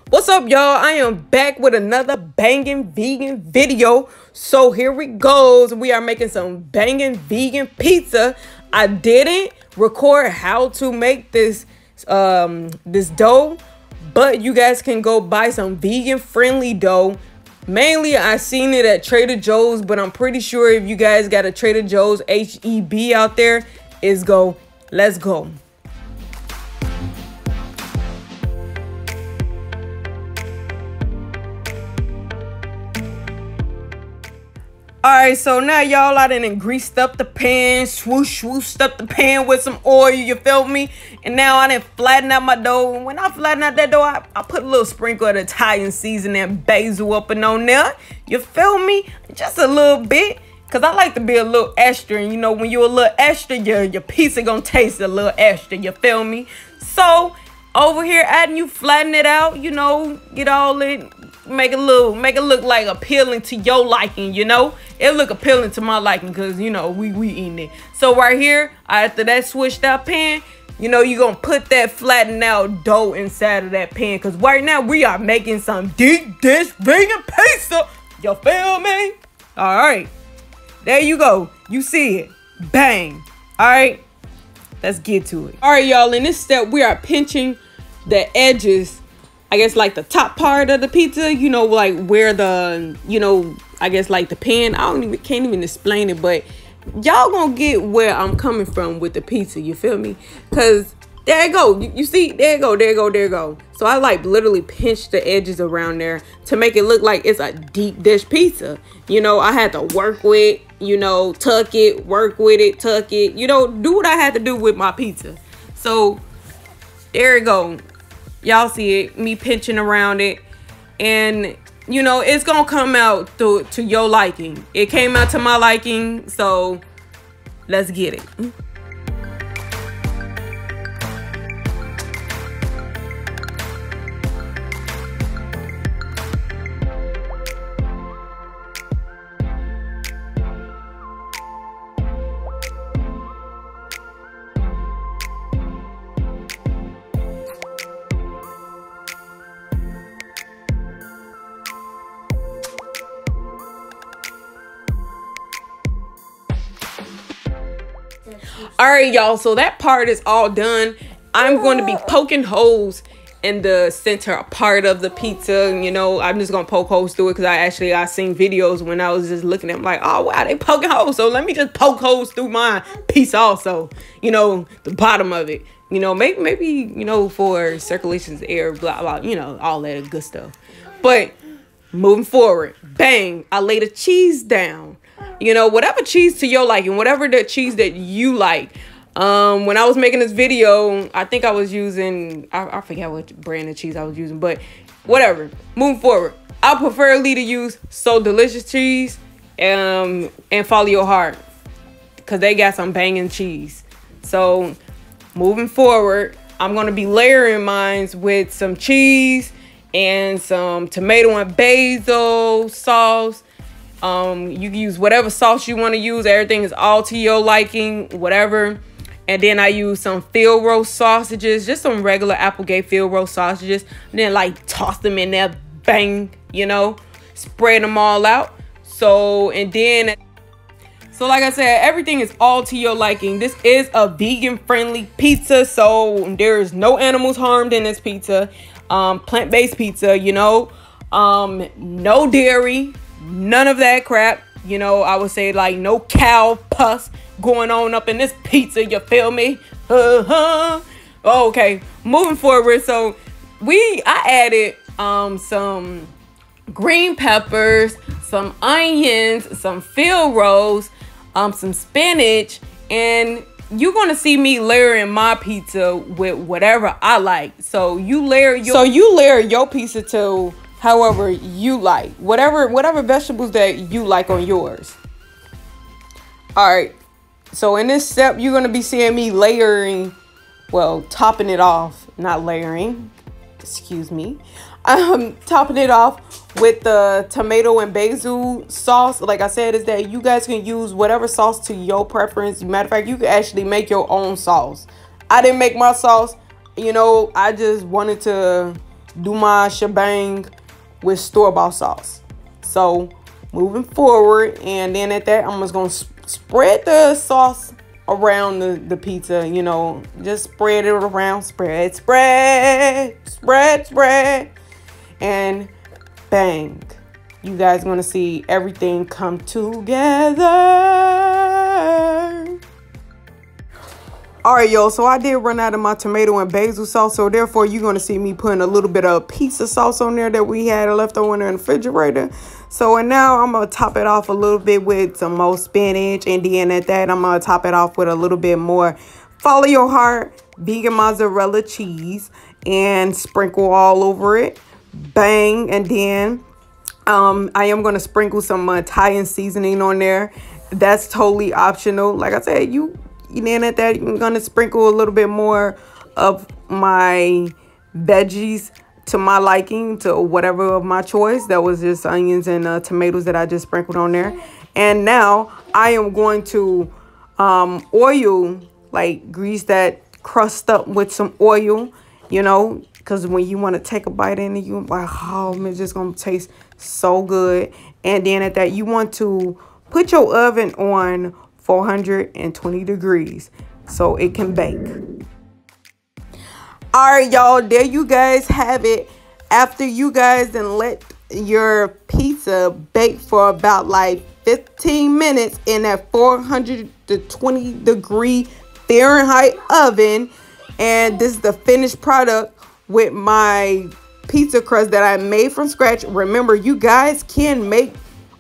What's up, y'all? I am back with another banging vegan video. So here we go. We are making some banging vegan pizza. I didn't record how to make this this dough, but you guys can go buy some vegan friendly dough. Mainly I seen it at Trader Joe's, but I'm pretty sure if you guys got a Trader Joe's HEB out there, let's go. Alright, so now y'all, I done greased up the pan, swooshed up the pan with some oil, you feel me? And now I done flattened out my dough. And when I flatten out that dough, I put a little sprinkle of Italian seasoning and basil up and on there. You feel me? Just a little bit. Because I like to be a little extra. And you know, when you're a little extra, your pizza gonna taste a little extra. You feel me? So, over here, adding you flatten it out, you know, get all in. Make it look like appealing to your liking, you know. It look appealing to my liking because, you know, we eating it. So right here, after that switched out pan, you know, you're gonna put that flattened out dough inside of that pan, because right now we are making some deep dish vegan pizza. You feel me? All right, there you go. You see it. Bang. All right, let's get to it. All right, y'all, in this step we are pinching the edges, I guess like the top part of the pizza, you know, like where the, you know, I guess like the pan, can't even explain it, but y'all gonna get where I'm coming from with the pizza, you feel me? Cause there you go, you see, there you go. So I like literally pinch the edges around there to make it look like it's a deep dish pizza. You know, I had to work with, you know, tuck it, work with it, tuck it, you know, do what I had to do with my pizza. So there you go. Y'all see it, me pinching around it, and you know it's gonna come out to your liking. It came out to my liking, so let's get it. All right, y'all, so that part is all done. I'm going to be poking holes in the center part of the pizza. You know, I'm just gonna poke holes through it because I seen videos when I was just looking at them like, oh wow, they poking holes, so let me just poke holes through my piece also, you know, the bottom of it, you know, maybe you know, for circulations of air, blah blah, you know, all that good stuff. But moving forward, bang, I lay the cheese down. You know, whatever cheese to your liking, whatever the cheese that you like. When I was making this video, I think I was using, I forget what brand of cheese I was using, but whatever. Moving forward, I preferably to use So Delicious cheese and Follow Your Heart, because they got some banging cheese. So moving forward, I'm going to be layering mine with some cheese and some tomato and basil sauce. You can use whatever sauce you want to use. Everything is all to your liking, whatever. And then I use some field roast sausages, just some regular Applegate field roast sausages. And then like toss them in there, bang, you know, spread them all out. So, and then, so like I said, everything is all to your liking. This is a vegan friendly pizza, so there is no animals harmed in this pizza. Plant-based pizza, you know, no dairy. None of that crap, you know. I would say like no cow pus going on up in this pizza, you feel me? Okay, moving forward, so I added some green peppers, some onions, some field roast, some spinach, and you're gonna see me layering my pizza with whatever I like. So you layer your pizza to however you like, whatever vegetables that you like on yours. All right, so in this step you're going to be seeing me layering, well, topping it off, not layering, excuse me, topping it off with the tomato and basil sauce. Like I said, is that you guys can use whatever sauce to your preference. Matter of fact, you can actually make your own sauce. I didn't make my sauce, you know, I just wanted to do my shebang with store-bought sauce. So moving forward, and then at that, I'm just gonna spread the sauce around the pizza. You know, just spread it around, spread, and bang, you guys gonna see everything come together. All right, y'all, so I did run out of my tomato and basil sauce, so therefore you're going to see me putting a little bit of pizza sauce on there that we had left over in the refrigerator. So, and now I'm going to top it off a little bit with some more spinach, and then at that, I'm going to top it off with a little bit more Follow Your Heart vegan mozzarella cheese and sprinkle all over it. Bang, and then I am going to sprinkle some Italian seasoning on there. That's totally optional. Like I said, then at that, I'm going to sprinkle a little bit more of my veggies to my liking, to whatever of my choice. That was just onions and tomatoes that I just sprinkled on there. And now I am going to oil, like grease that crust up with some oil, you know, because when you want to take a bite in it, you're like, oh, it's just going to taste so good. And then at that, you want to put your oven on 420 degrees so it can bake. All right, y'all, there you guys have it. After you guys then let your pizza bake for about like 15 minutes in that 420 degree Fahrenheit oven, and this is the finished product with my pizza crust that I made from scratch. Remember, you guys can make,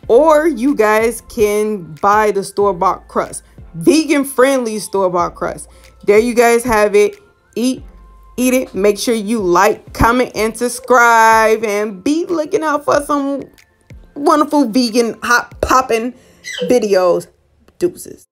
or you guys can buy the store-bought crust. Vegan friendly store-bought crust. There you guys have it. Eat it. Make sure you like, comment, and subscribe. And be looking out for some wonderful vegan hot popping videos. Deuces.